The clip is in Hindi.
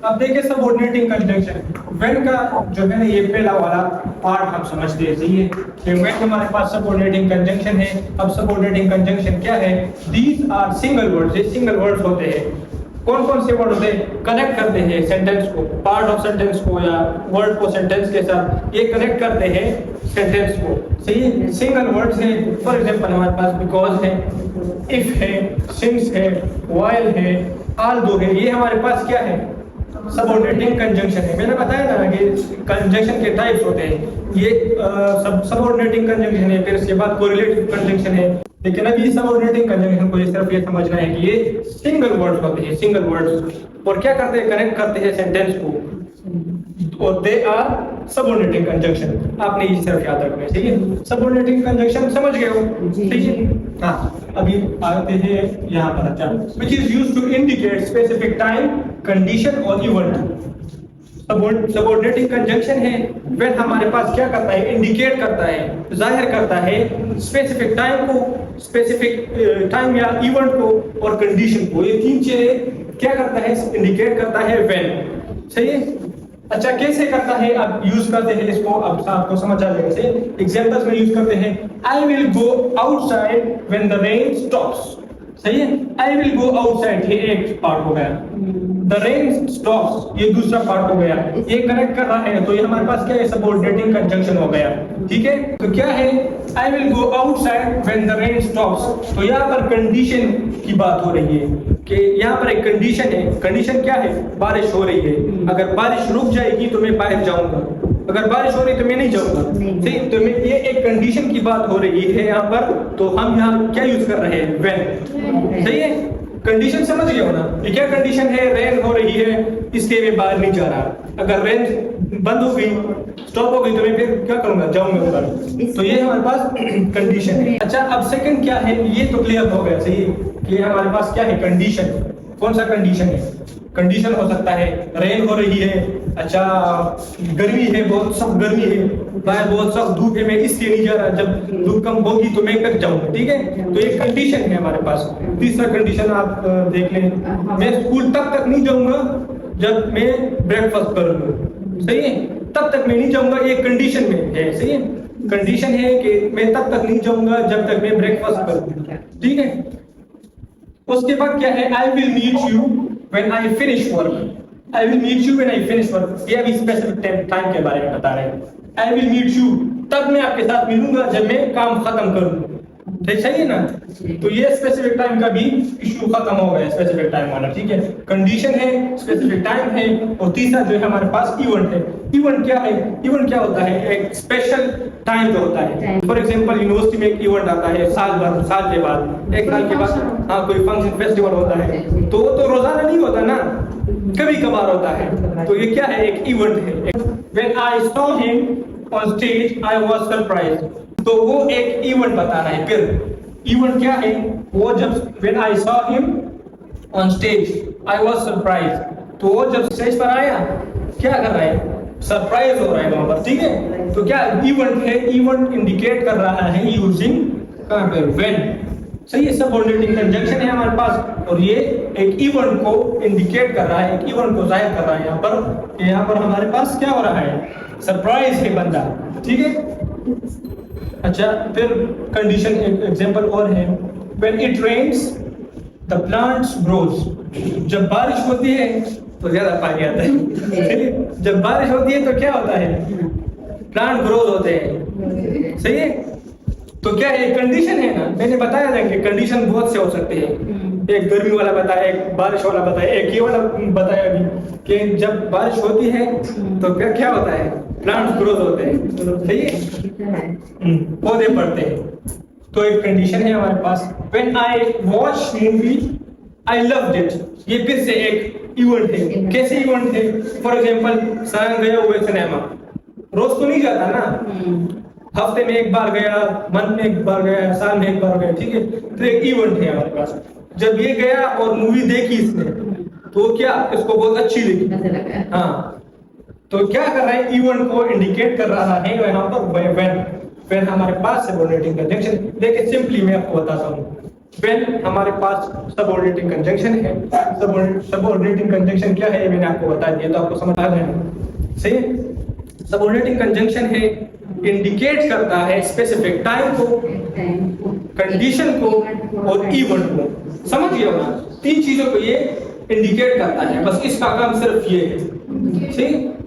अब देखिए सबऑर्डिनेटिंग कंजंक्शन, व्हेन का जो है ना ये पहला वाला पार्ट हम समझते हैं, सही है कि व्हेन हमारे पास सबऑर्डिनेटिंग कंजंक्शन है। अब सबऑर्डिनेटिंग कंजंक्शन क्या है? दीज आर सिंगल वर्ड्स, ये सिंगल वर्ड्स होते हैं। कौन कौन से वर्ड होते हैं? कनेक्ट करते हैं सेंटेंस को, पार्ट ऑफ सेंटेंस को या वर्ड को सेंटेंस के साथ, ये कनेक्ट करते हैं सेंटेंस को, सही है। सिंगल वर्ड्स है, फॉर एग्जांपल हमारे पास बिकॉज है, इफ है, सिंस है, व्हाइल है, ऑल्दो है, ये हमारे पास क्या है? सबऑर्डिनेटिंग कंजंक्शन है। मैंने बताया ना कि कंजंक्शन के टाइप्स होते हैं, ये सबऑर्डिनेटिंग कंजंक्शन है, फिर इसके बाद कोरिलेटिव कंजंक्शन है। लेकिन अब ये सबऑर्डिनेटिंग कंजंक्शन को सिर्फ ये समझना है कि ये सिंगल वर्ड्स होते हैं, सिंगल वर्ड्स, और क्या करते हैं? कनेक्ट करते हैं सेंटेंस को, और दे आर सबऑर्डिनेटिंग कंजंक्शन। आपने ये सिर्फ याद रखना है, ठीक है। सबऑर्डिनेटिंग कंजंक्शन समझ गए हो, ठीक है। हाँ, अभी आते हैं यहाँ पर। अच्छा, which is used to indicate specific time, condition और event। सबऑर्डिनेटिंग कंजंक्शन है व्हेन हमारे पास क्या करता है? इंडिकेट करता है, जाहिर करता है स्पेसिफिक टाइम को, स्पेसिफिक टाइम या इवेंट को और कंडीशन को। ये तीन चीजें क्या करता है? इंडिकेट करता है व्हेन, सही है। अच्छा, कैसे करता है? अब यूज करते हैं इसको, अब आपको समझ आ जाएगा। से एग्जांपल्स में यूज करते हैं, I will go outside when the rain stops, सही है। आई विल गो आउटसाइड, ये एक पार्ट हो गया। द रेन स्टॉप्स, ये दूसरा पार्ट हो गया। ये कनेक्ट कर रहा है, तो ये हमारे पास क्या है? सबऑर्डिनेटिंग कंजंक्शन हो गया, ठीक है। तो क्या है? I will go outside when the rain stops. तो यहाँ पर कंडीशन की बात हो रही है कि यहाँ पर एक कंडीशन है। कंडीशन क्या है? बारिश हो रही है। अगर बारिश रुक जाएगी तो मैं बाहर जाऊंगा, अगर बारिश हो रही तो मैं नहीं जाऊंगा, ठीक। तो ये एक कंडीशन की बात हो रही है यहाँ पर। तो हम यहाँ क्या यूज कर रहे हैं? व्हेन, सही है। कंडीशन समझ गए हो ना? ये क्या कंडीशन है? रेन हो रही है, इसलिए मैं बाहर नहीं जा रहा। अगर रेन बंद हो गई, स्टॉप हो गई, तो मैं फिर क्या करूंगा? जाऊंगा उधर। तो ये हमारे पास कंडीशन है। अच्छा, अब सेकंड क्या है? ये तो क्लियर हो गया, सही है कि हमारे पास क्या है? कंडीशन। कौन सा कंडीशन है? कंडीशन हो सकता है रेन हो रही है, अच्छा गर्मी है, बहुत सख्त गर्मी है, बाहर बहुत सख्त धूप है, मैं इसलिए नहीं जा रहा, जब धूप कम होगी तो मैं कर जाऊंगा, ठीक है। तो एक कंडीशन है हमारे पास। तीसरा कंडीशन आप देख लें, मैं स्कूल तब तक नहीं जाऊंगा जब मैं ब्रेकफास्ट करूंगा, सही है। तब तक मैं नहीं जाऊंगा, ये कंडीशन में है, सही है। कंडीशन है कि मैं तब तक नहीं जाऊंगा जब तक मैं ब्रेकफास्ट करूंगा, ठीक है। उसके बाद क्या है? I will meet you when I finish work. I will meet you when I finish work, ये अभी स्पेसिफिक टाइम के बारे में बता रहे हैं। आई विल मीट यू, तब मैं आपके साथ मिलूंगा जब मैं काम खत्म करूं, ठीक, सही है ना। तो ये स्पेसिफिक टाइम का भी इशू खत्म हो गया, स्पेसिफिक टाइम वाला, ठीक है। कंडीशन है, स्पेसिफिक टाइम है, और तीसरा जो है हमारे पास इवेंट है। इवेंट क्या है? इवेंट क्या होता है? एक स्पेशल टाइम जो होता है। फॉर एग्जांपल यूनिवर्सिटी में एक इवेंट आता है साल भर, साल के बाद, एक साल के बाद, हाँ, कोई फंक्शन फेस्टिवल होता है, तो वो तो रोजाना नहीं होता ना, कभी कभार होता है। तो ये क्या है? एक इवेंट है। When I saw him on stage, I was surprised. तो वो एक इवेंट बताना है। फिर इवेंट क्या है? वो जब when I saw him on stage, I was surprised. तो वो जब स्टेज पर आया, क्या कर रहा है? सरप्राइज हो रहा है वहां पर, ठीक है। तो क्या इवेंट है? इवेंट इंडिकेट कर रहा है यूजिंग कहां पर? व्हेन, सही है। सबऑर्डिनेटिंग कंजंक्शन है हमारे पास, और ये एक इवेंट को इंडिकेट कर रहा है, एक इवेंट को जाहिर कर रहा है। यहाँ पर हमारे पास क्या हो रहा है? सरप्राइज है बंदा, ठीक है। अच्छा, फिर कंडीशन एक एग्जांपल और है, when it rains the plants grows. जब बारिश होती है तो ज्यादा पानी आता है, जब बारिश होती है तो क्या होता है? प्लांट ग्रोज होते हैं, सही है। तो क्या है? कंडीशन है ना, मैंने बताया था कि कंडीशन बहुत से हो सकते हैं। एक गर्मी वाला बताया, एक बारिश वाला बताया, एक ये वाला बताया अभी कि जब बारिश होती है तो फिर क्या होता है? प्लांट्स ग्रोथ होते हैं, सही है, पौधे बढ़ते हैं। तो एक कंडीशन है हमारे पास। When I watch movie I loved it, ये फिर से एक इवेंट है। कैसे इवेंट है? फॉर एग्जांपल, सारंग गए हुए सिनेमा, रोज तो नहीं जाता ना, हफ्ते में एक बार गया, मंथ में एक बार गया, साल में एक बार गया, ठीक है। तो एक इवेंट है हमारे पास। जब ये गया और मूवी देखी इसने, तो क्या इसको बहुत अच्छी लगी, हाँ, तो क्या कर रहा है? इवेंट को इंडिकेट कर रहा है यहाँ पर व्हेन। हमारे पास सबऑर्डिनेटिंग कंजंक्शन। देखिए सिंपली मैं आपको बताता हूँ, व्हेन हमारे पास सबऑर्डिनेटिंग कंजंक्शन है। सबऑर्डिनेटिंग कंजंक्शन क्या है ये मैंने आपको बता दिया, तो आपको समझ आ जाएगा। सही, सबऑर्डिनेटिंग कंजंक्शन है इंडिकेट करता है स्पेसिफिक टाइम को, कंडीशन को और इवेंट को। समझिए होगा, तीन चीजों को ये इंडिकेट करता है, बस इसका काम सिर्फ ये है। ठीक,